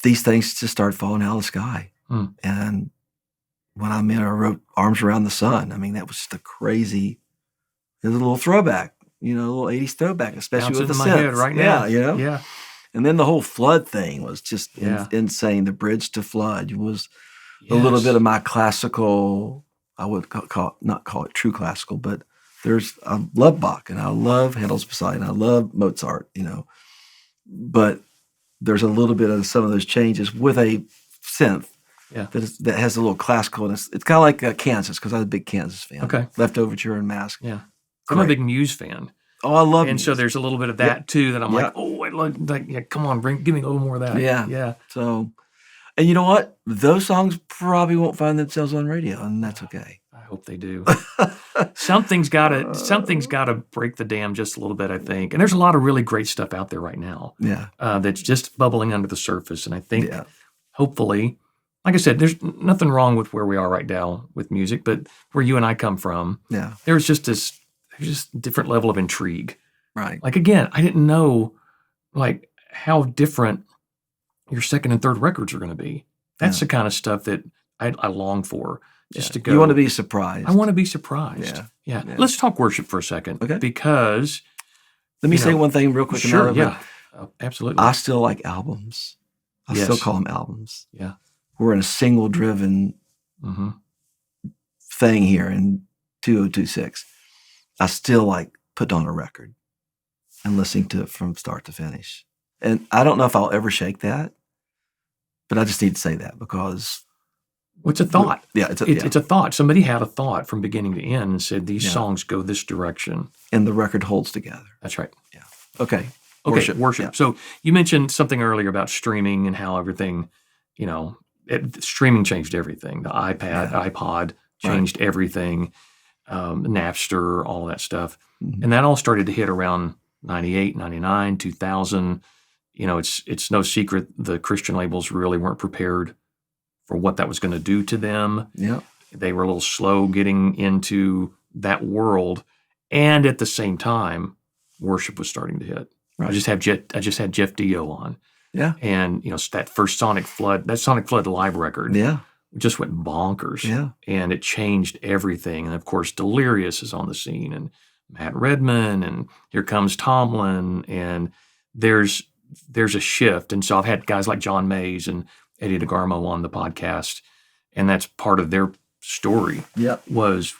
these things just started falling out of the sky. And when I wrote Arms Around the Sun, I mean, that was just it was a little throwback, a little 80s throwback, especially with the synths. My head right now. Yeah. And then the whole flood thing was just insane. The bridge to Flood was a little bit of my classical, I would not call it true classical, but I love Bach and I love Handel's Messiah and I love Mozart, but there's a little bit of some of those changes with a synth that has a little classical. And it's kind of like Kansas, because I was a big Kansas fan. Okay. Leftoverture and Mask. Yeah. I'm a big Muse fan. Oh, I love Muse. So there's a little bit of that too that I'm like, come on, give me a little more of that. Yeah. Yeah. So, and you know what? Those songs probably won't find themselves on radio, and that's okay. I hope they do. Something's gotta break the dam just a little bit, I think. And there's a lot of really great stuff out there right now. Yeah. That's just bubbling under the surface. And I think hopefully, like I said, there's nothing wrong with where we are right now with music, but where you and I come from, there's just a different level of intrigue. Right. Like, again, I didn't know like how different your second and third records are going to be. That's the kind of stuff that I long for. just Yeah. to go. You want to be surprised. I want to be surprised. Yeah. Yeah. Let's talk worship for a second. Okay. Because let me say one thing real quick. Sure. Yeah. Absolutely. I still like albums. I still call them albums. Yeah. We're in a single-driven thing here in 2026. I still like putting on a record and listening to it from start to finish. And I don't know if I'll ever shake that, but I just need to say that because it's a thought. It's a thought. Somebody had a thought from beginning to end and said these songs go this direction, and the record holds together. That's right. Yeah. Okay. Worship. Yeah. So you mentioned something earlier about streaming and how everything, streaming changed everything. The iPod changed everything. Napster, all that stuff. And that all started to hit around 98, 99, 2000. It's no secret the Christian labels really weren't prepared for what that was going to do to them. Yeah. They were a little slow getting into that world. And at the same time, worship was starting to hit. Right. I just had Jeff Dio on. Yeah. And, that first Sonic Flood live record. Yeah. Just went bonkers. Yeah. And it changed everything. And of course, Delirious is on the scene, and Matt Redman, and here comes Tomlin, and there's a shift. And so I've had guys like John Mays and Eddie DeGarmo on the podcast, and that's part of their story. Yeah. Was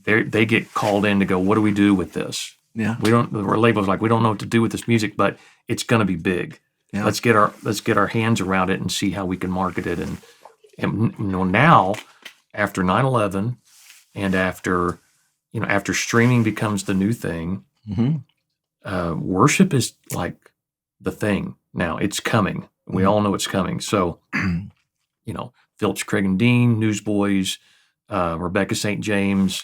they get called in to go, what do we do with this? Yeah. The label's like, we don't know what to do with this music, but it's going to be big. Yeah. Let's get our hands around it and see how we can market it. And now, after 9/11, and after streaming becomes the new thing, worship is like the thing now. It's coming. We all know it's coming. So, Phillips, Craig and Dean, Newsboys, Rebecca St. James,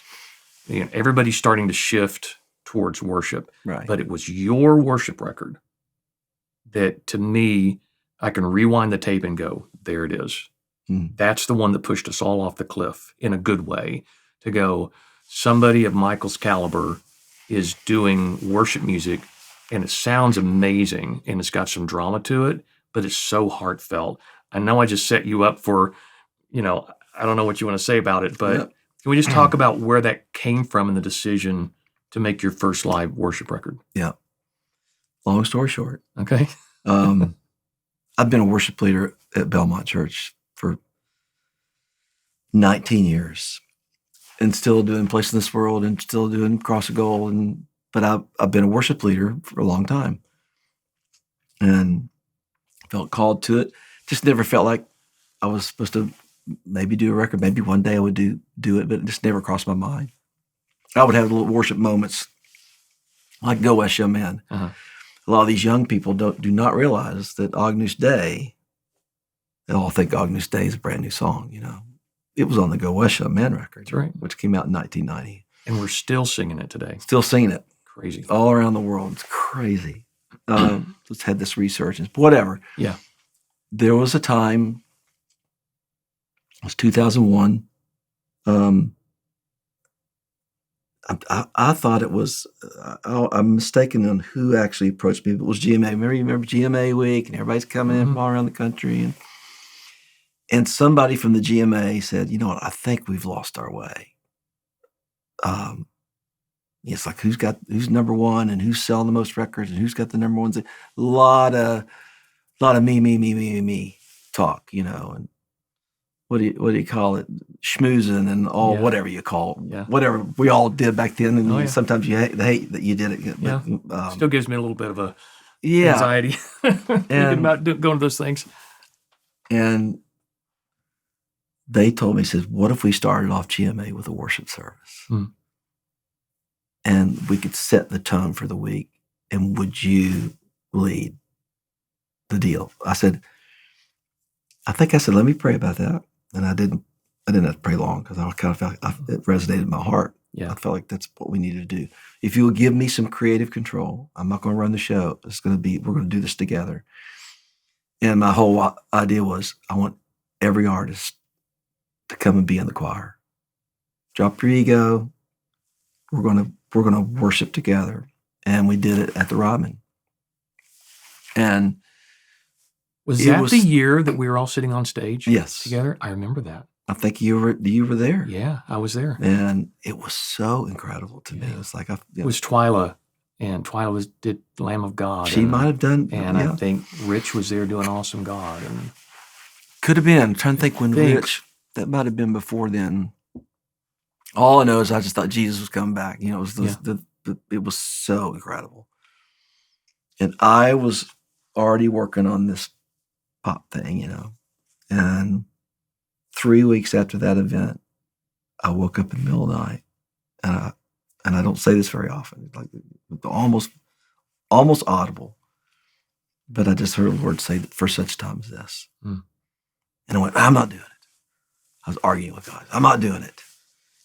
everybody's starting to shift towards worship. Right. But it was your worship record that, to me, I can rewind the tape and go, there it is. That's the one that pushed us all off the cliff in a good way, to go, somebody of Michael's caliber is doing worship music, and it sounds amazing, and it's got some drama to it, but it's so heartfelt. I know I just set you up for, I don't know what you want to say about it, but can we just talk about where that came from and the decision to make your first live worship record? Yeah. Long story short. Okay. I've been a worship leader at Belmont Church for 19 years, and still doing Place in This World, and still doing Cross of Gold, but I've been a worship leader for a long time, and felt called to it. Just never felt like I was supposed to maybe do a record. Maybe one day I would do it, but it just never crossed my mind. I would have little worship moments like Go West Young Man. A lot of these young people do not realize that Agnus Dei, they all think Agnus Dei is a brand new song, It was on the Go West Young Man record, that's right, which came out in 1990. And we're still singing it today. Still singing it. Crazy. All around the world. It's crazy. Let's had this resurgence. Whatever. Yeah. There was a time, it was 2001. I thought it was, I'm mistaken on who actually approached me. It was GMA. Remember GMA week, and everybody's coming in from all around the country. And somebody from the GMA said, you know what, I think we've lost our way. It's like who's number one, and who's selling the most records, and who's got the number ones. A lot of me talk, and what do you call it? Schmoozing and all, whatever you call it. Whatever we all did back then. And sometimes you hate that you did it. But, still gives me a little bit of a anxiety thinking about going to those things. And they told me, says, what if we started off GMA with a worship service? And we could set the tone for the week, and would you lead the deal? I said, let me pray about that. And I didn't have to pray long, because I kind of felt it resonated in my heart. Yeah. I felt like that's what we needed to do. If you will give me some creative control, I'm not going to run the show. We're going to do this together. And my whole idea was, I want every artist to come and be in the choir. Drop your ego. We're going to worship together. And we did it at the Rodman. And was that the year that we were all sitting on stage? Yes. Together? I remember that. I think you were there. Yeah, I was there. And it was so incredible to me. It was like it was Twyla, and Twyla did Lamb of God. She might have done, and I think Rich was there doing Awesome God, and could have been. I'm trying to think when Rich. That might have been before then. All I know is I just thought Jesus was coming back. It was it was so incredible, and I was already working on this pop thing, and 3 weeks after that event, I woke up in the middle of the night, and I don't say this very often, like almost audible, but I just heard the Lord say, "For such time as this," and I went, "I'm not doing it." I was arguing with God. I'm not doing it.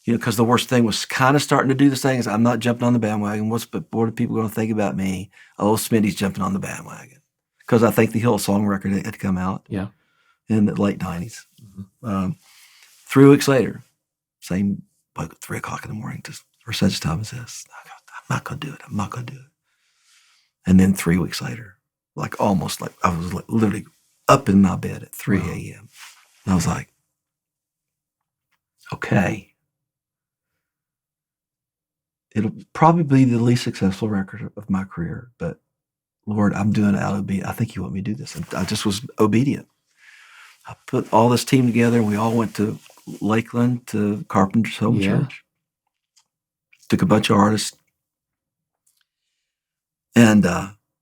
Because the worst thing was kind of starting to do this thing is I'm not jumping on the bandwagon. What are people going to think about me? Oh, Smitty's jumping on the bandwagon. Because I think the Hillsong record had come out in the late 90s. 3 weeks later, same, like 3 o'clock in the morning, just for such time as this. I'm not going to do it. I'm not going to do it. And then 3 weeks later, almost like I was literally up in my bed at 3 a.m. And I was like, okay. It'll probably be the least successful record of my career, but Lord, I'm doing it out of obedience. I think you want me to do this. And I just was obedient. I put all this team together, and we all went to Lakeland to Carpenter's Home Church. Took a bunch of artists, and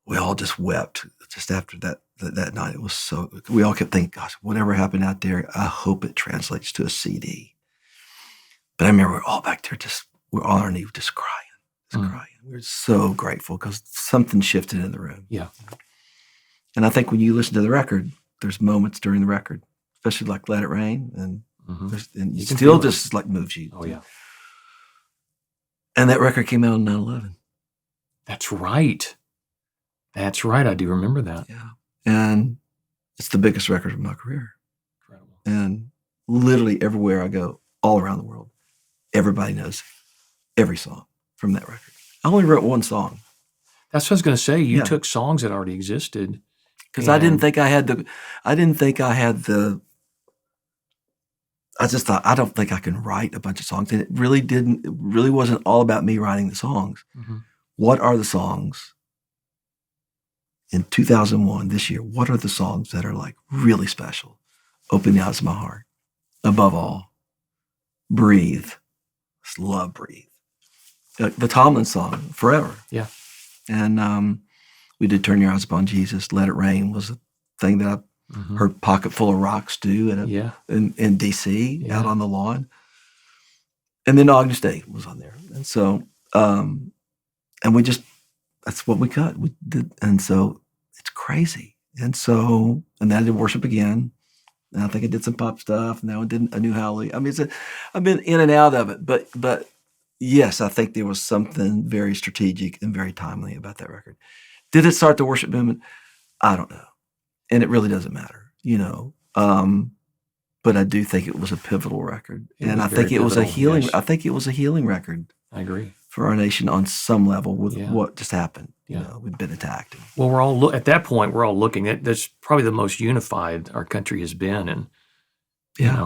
we all just wept just after that night. It was so, we all kept thinking, gosh, whatever happened out there, I hope it translates to a CD. But I remember we're all back there we're all on our knees just crying, crying. We're so grateful because something shifted in the room. Yeah. And I think when you listen to the record, there's moments during the record, especially like Let It Rain, and it still just moves you. Oh, yeah. And that record came out on 9/11. That's right. That's right. I do remember that. Yeah. And it's the biggest record of my career. Incredible. And literally everywhere I go, all around the world, everybody knows every song from that record. I only wrote one song. That's what I was going to say. You took songs that already existed. Because I didn't think I had I just thought, I don't think I can write a bunch of songs. And it really wasn't all about me writing the songs. Mm-hmm. What are the songs in 2001, this year, what are the songs that are really special? Open the Eyes of My Heart. Above All. Breathe. Just love Breathe. The Tomlin song, Forever. Yeah. And we did Turn Your Eyes Upon Jesus. Let It Rain was a thing that I heard Pocket Full of Rocks do in D.C. out on the lawn. And then August Day was on there. And so, and we just, that's what we cut. We did, and so it's crazy. And so, and then I did Worship again. And I think I did some pop stuff. And now I did a new Hallelujah. I mean, I've been in and out of it, but yes, I think there was something very strategic and very timely about that record. Did it start the worship movement? I don't know. And it really doesn't matter, but I do think it was a pivotal record. And I think it was a healing, I think it was a healing record. I agree. For our nation on some level with what just happened. We've been attacked. Well, we're all at that point. We're all looking at that's probably the most unified our country has been, and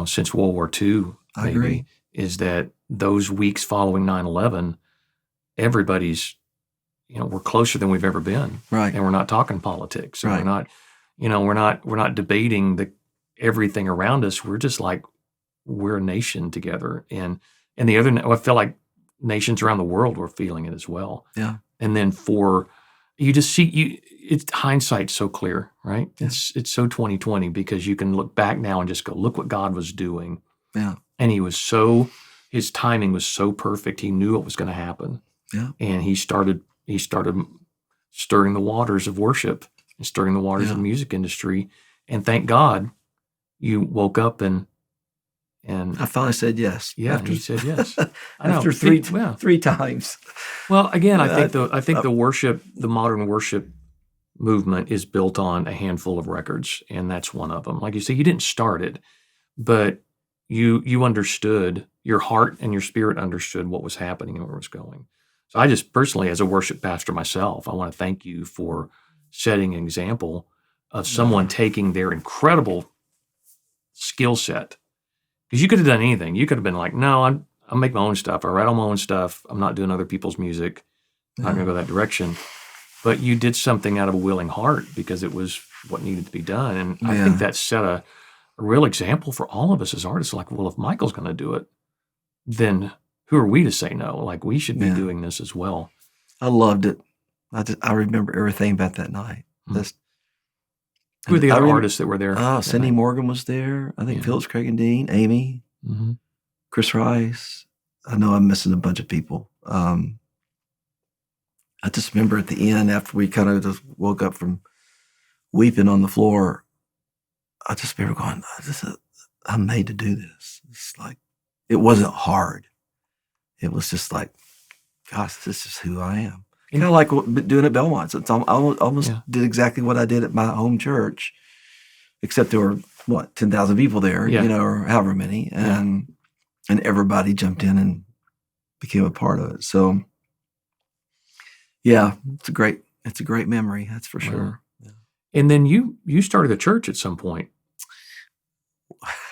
since World War II. I agree. Is that those weeks following 9/11, everybody's, we're closer than we've ever been, right? And we're not talking politics, and we're not debating everything around us. We're just we're a nation together, and the other, I feel like nations around the world were feeling it as well. Yeah. And then you just see it's hindsight's so clear, right? Yeah. It's so 2020 because you can look back now and just go, look what God was doing. Yeah. And his timing was so perfect. He knew what was going to happen. Yeah. And he started stirring the waters of worship and stirring the waters of the music industry. And thank God you woke up and I finally said yes. Yeah, you said yes. I after know. three times. Well, again, I think the modern worship movement is built on a handful of records, and that's one of them. Like you say, you didn't start it, but you understood, your heart and your spirit understood what was happening and where it was going. So I just personally, as a worship pastor myself, I want to thank you for setting an example of someone taking their incredible skill set Because you could have done anything. You could have been like, no, I make my own stuff. I write all my own stuff. I'm not doing other people's music. I'm not going to go that direction. But you did something out of a willing heart because it was what needed to be done. And I think that set a real example for all of us as artists. Like, well, if Michael's going to do it, then who are we to say no? Like, we should be doing this as well. I loved it. I remember everything about that night. Who were the other artists that were there? Cindy Morgan was there. I think Phillips, Craig and Dean, Amy, Chris Rice. I know I'm missing a bunch of people. I just remember at the end, after we kind of just woke up from weeping on the floor, I just remember going, I'm made to do this. It's like, it wasn't hard. It was just like, gosh, this is who I am. Kind of like doing at Belmont. So I almost did exactly what I did at my home church, except there were, 10,000 people there, or however many. And everybody jumped in and became a part of it. So, yeah, it's a great memory. That's for sure. Yeah. And then you started a church at some point.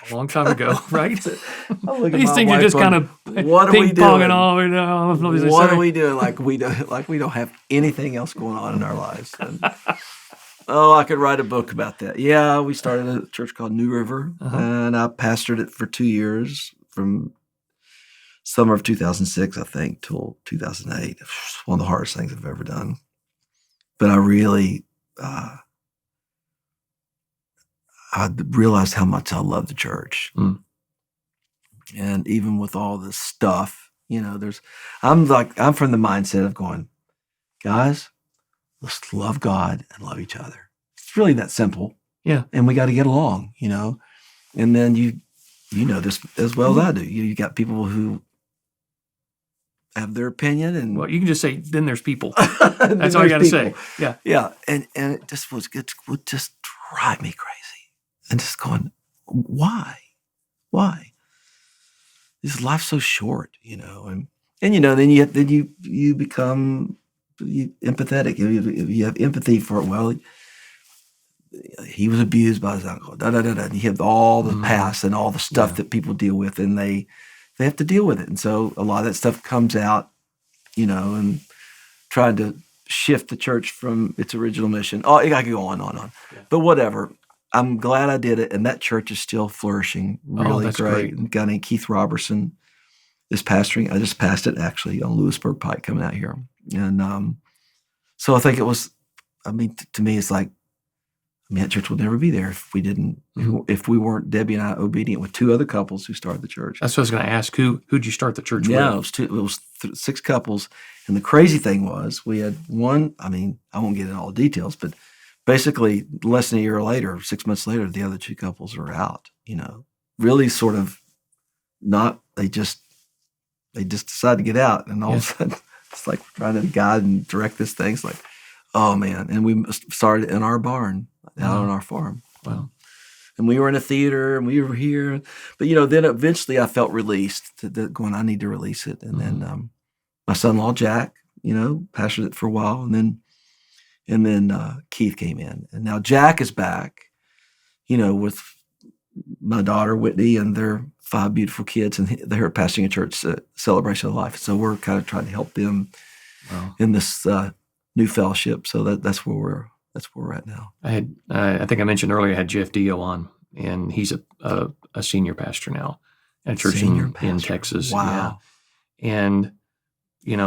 A long time ago, right? These things are just kind of ping-ponging all. What are we doing? Like we don't have anything else going on in our lives. And, I could write a book about that. Yeah, we started a church called New River, and I pastored it for 2 years, from summer of 2006, I think, till 2008. It was one of the hardest things I've ever done. But I really I realized how much I love the church. And even with all this stuff, I'm from the mindset of going, guys, let's love God and love each other. It's really that simple. Yeah. And we got to get along, And then you know this as well as I do. You got people who have their opinion, and well, you can just say, then there's people. That's all you got to say. Yeah. Yeah. And it just would just drive me crazy. And just going, why? This life's so short, and then you become empathetic. You have empathy for, well, he was abused by his uncle. And you have all the past and all the stuff that people deal with, and they have to deal with it. And so a lot of that stuff comes out, and trying to shift the church from its original mission. Oh, I could go on. Yeah. But whatever. I'm glad I did it, and that church is still flourishing. Really great. A guy named Keith Robertson is pastoring. I just passed it, actually, on Lewisburg Pike coming out here. And so I think it was, to me, it's like, that church would never be there if we didn't, if we weren't, Debbie and I, obedient with 2 other couples who started the church. That's what I was going to ask. Who'd you start the church with? Yeah, it was 6 couples. And the crazy thing was, we had one, I won't get into all the details, but basically, less than a year later, 6 months later, the other 2 couples are out. Really sort of not. They just decided to get out, and all of a sudden, it's like we're trying to guide and direct this thing. It's like, oh man! And we started in our barn out on our farm. Wow! And we were in a theater, and we were here. But then eventually, I felt released going. I need to release it, and then my son-in-law Jack, pastored it for a while, and then Keith came in. And now Jack is back, with my daughter, Whitney, and their 5 beautiful kids. And they're pastoring a church, Celebration of Life. So we're kind of trying to help them in this new fellowship. So that's where we're at now. I think I mentioned earlier, I had Jeff Dio on, and he's a senior pastor now at a church in Texas. Wow. Yeah. And,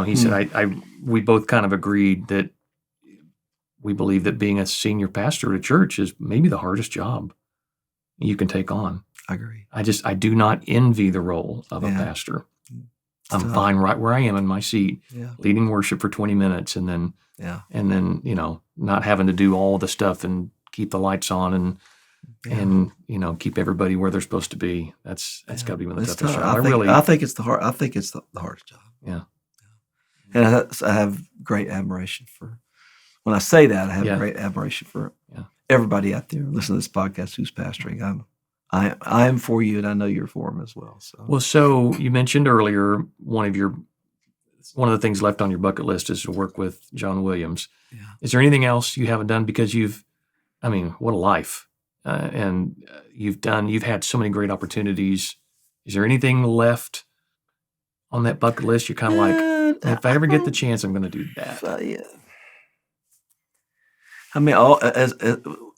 he said, we both kind of agreed that we believe that being a senior pastor at a church is maybe the hardest job you can take on. I agree. I do not envy the role of a pastor. I'm fine right where I am in my seat, leading worship for 20 minutes, and then not having to do all the stuff and keep the lights on and keep everybody where they're supposed to be. That's got to be one of the toughest jobs. I think it's the hardest job. Yeah. And I have great admiration for. When I say that, I have great admiration for everybody out there listening to this podcast who's pastoring. I am for you, and I know you're for them as well. So you mentioned earlier one of the things left on your bucket list is to work with John Williams. Yeah. Is there anything else you haven't done? Because what a life, and you've had so many great opportunities Is there anything left on that bucket list? You're kind of like, if I ever get the chance, I'm going to do that. Yeah. I mean,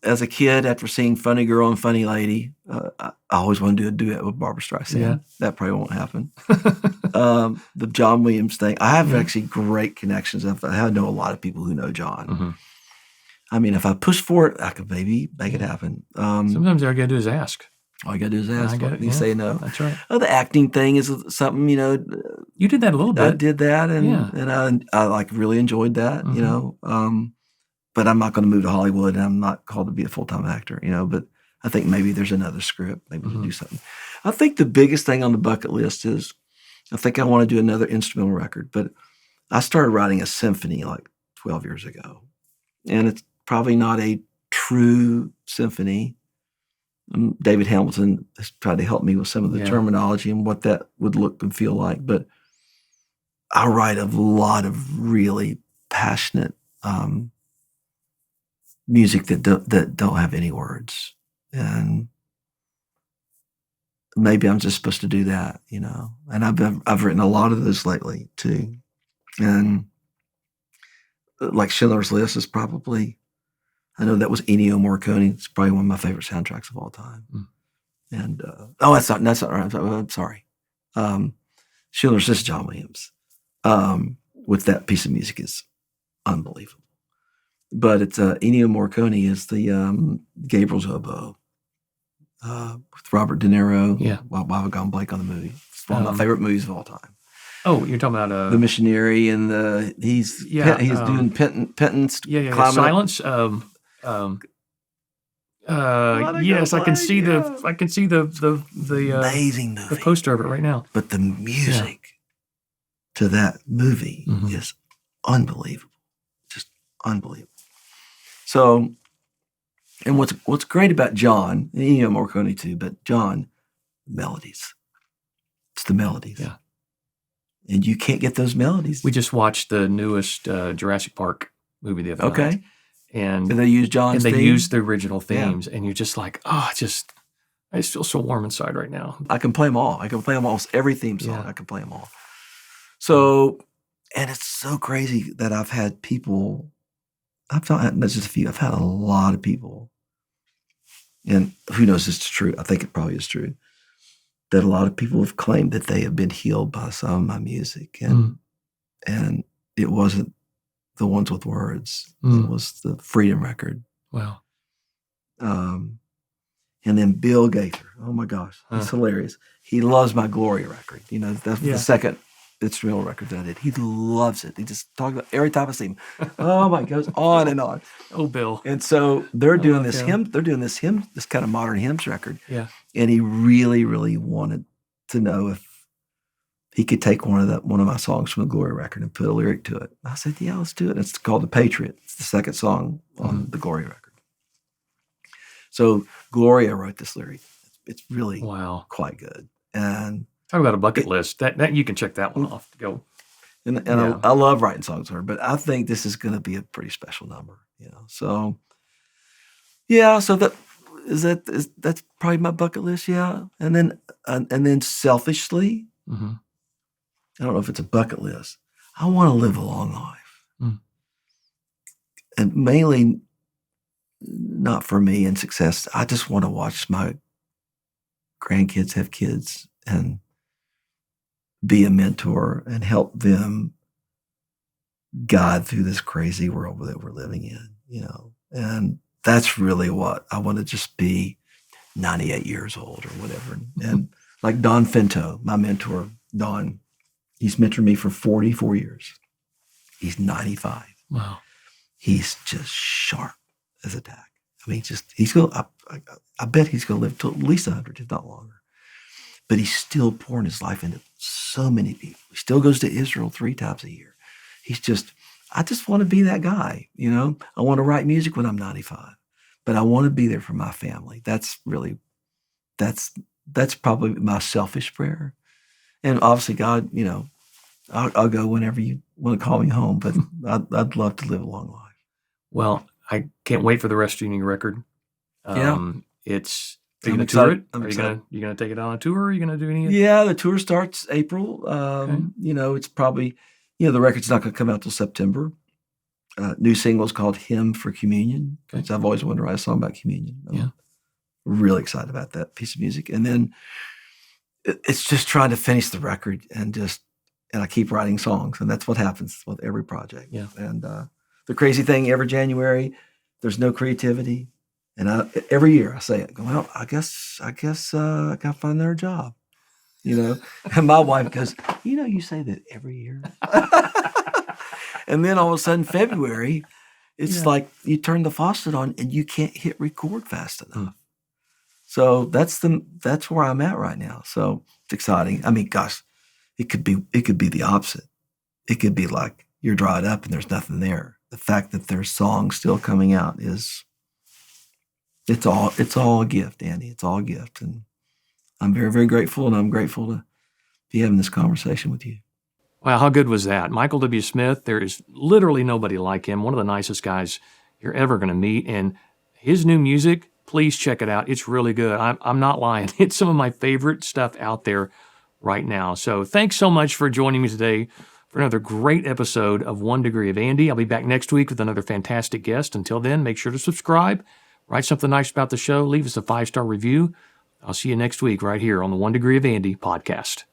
as a kid, after seeing Funny Girl and Funny Lady, I always wanted to do a duet with Barbara Streisand. Yeah. That probably won't happen. The John Williams thing, I have actually great connections. I know a lot of people who know John. Mm-hmm. I mean, if I push for it, I could maybe make it happen. Sometimes all you got to do is ask. All you got to do is ask. You say no. That's right. The acting thing is something, You did that a little bit. I did that, and I like really enjoyed that, but I'm not going to move to Hollywood, and I'm not called to be a full-time actor, but I think maybe there's another script, maybe to do something. I think the biggest thing on the bucket list is I think I want to do another instrumental record, but I started writing a symphony like 12 years ago, and it's probably not a true symphony. David Hamilton has tried to help me with some of the terminology and what that would look and feel like, but I write a lot of really passionate music that don't have any words, and maybe I'm just supposed to do that, And I've written a lot of those lately too, and like Schindler's List is probably, I know that was Ennio Morricone. It's probably one of my favorite soundtracks of all time. And that's not right. I'm sorry. Schindler's List, John Williams, with that piece of music is unbelievable. But it's Ennio Morricone is the Gabriel's Oboe with Robert De Niro. Yeah. Why have I gone blank on the movie? It's one of my favorite movies of all time. Oh, you're talking about The Missionary, and he's doing penance. Silence. Yes, I can see the amazing movie, the poster of it right now. But the music to that movie is unbelievable, just unbelievable. So, and what's great about John, and Morricone too, but John, melodies. It's the melodies. Yeah. And you can't get those melodies. We just watched the newest Jurassic Park movie the other night. And they use John's and they theme? use the original themes, and you're just like, I just feel so warm inside right now. I can play them all. I can play them almost every theme song. I can play them all. So, and it's so crazy that I've had people. I've not just a few. I've had a lot of people, and who knows if it's true. I think it probably is true. That a lot of people have claimed that they have been healed by some of my music, and it wasn't the ones with words. It was the Freedom record. Wow. And then Bill Gaither. Oh my gosh, he's hilarious. He loves my Gloria record. That's the second instrumental record that I did. He loves it. He just talks about every time I see him. Oh my, goes on and on. Oh, Bill. And so they're doing this hymn. They're doing this hymn, this kind of modern hymns record. Yeah. And he really, really wanted to know if he could take one of my songs from the Gloria record and put a lyric to it. I said, yeah, let's do it. It's called The Patriot. It's the second song on the Gloria record. So Gloria wrote this lyric. It's really quite good. And talk about a bucket list. That you can check that one off. Go. And I love writing songs for her, but I think this is going to be a pretty special number. So so that's probably my bucket list. Yeah, and then selfishly, I don't know if it's a bucket list. I want to live a long life, and mainly not for me and success. I just want to watch my grandkids have kids and be a mentor and help them guide through this crazy world that we're living in, and that's really what I want to just be 98 years old or whatever. And like Don Finto, my mentor, Don, he's mentored me for 44 years. He's 95. Wow. He's just sharp as a tack. I mean, I bet he's going to live till at least 100, if not longer. But he's still pouring his life into so many people. He still goes to Israel 3 times a year. I just want to be that guy, I want to write music when I'm 95, but I want to be there for my family. That's probably my selfish prayer. And obviously God, I'll go whenever you want to call me home, but I'd love to live a long life. Well, I can't wait for the rest of your new record. It's Are you going to tour it? Are you going to take it on a tour? Or are you going to do any? Yeah, the tour starts April. It's probably, the record's not going to come out till September. New single is called "Hymn for Communion," which I've always wanted to write a song about communion. I'm really excited about that piece of music. And then it's just trying to finish the record and I keep writing songs, and that's what happens with every project. Yeah. And the crazy thing, every January, there's no creativity. And every year I say, well, I guess I got to find another job, And my wife goes, you say that every year. And then all of a sudden, February, it's like you turn the faucet on and you can't hit record fast enough. So that's where I'm at right now. So it's exciting. I mean, gosh, it could be the opposite. It could be like you're dried up and there's nothing there. The fact that there's songs still coming out it's all a gift, Andy. It's all a gift. And I'm very, very grateful, and I'm grateful to be having this conversation with you. Wow, how good was that? Michael W. Smith, there is literally nobody like him. One of the nicest guys you're ever going to meet. And his new music, please check it out. It's really good. I'm not lying. It's some of my favorite stuff out there right now. So thanks so much for joining me today for another great episode of 1 Degree of Andy. I'll be back next week with another fantastic guest. Until then, make sure to subscribe, write something nice about the show, leave us a 5-star review. I'll see you next week right here on the 1 Degree of Andy podcast.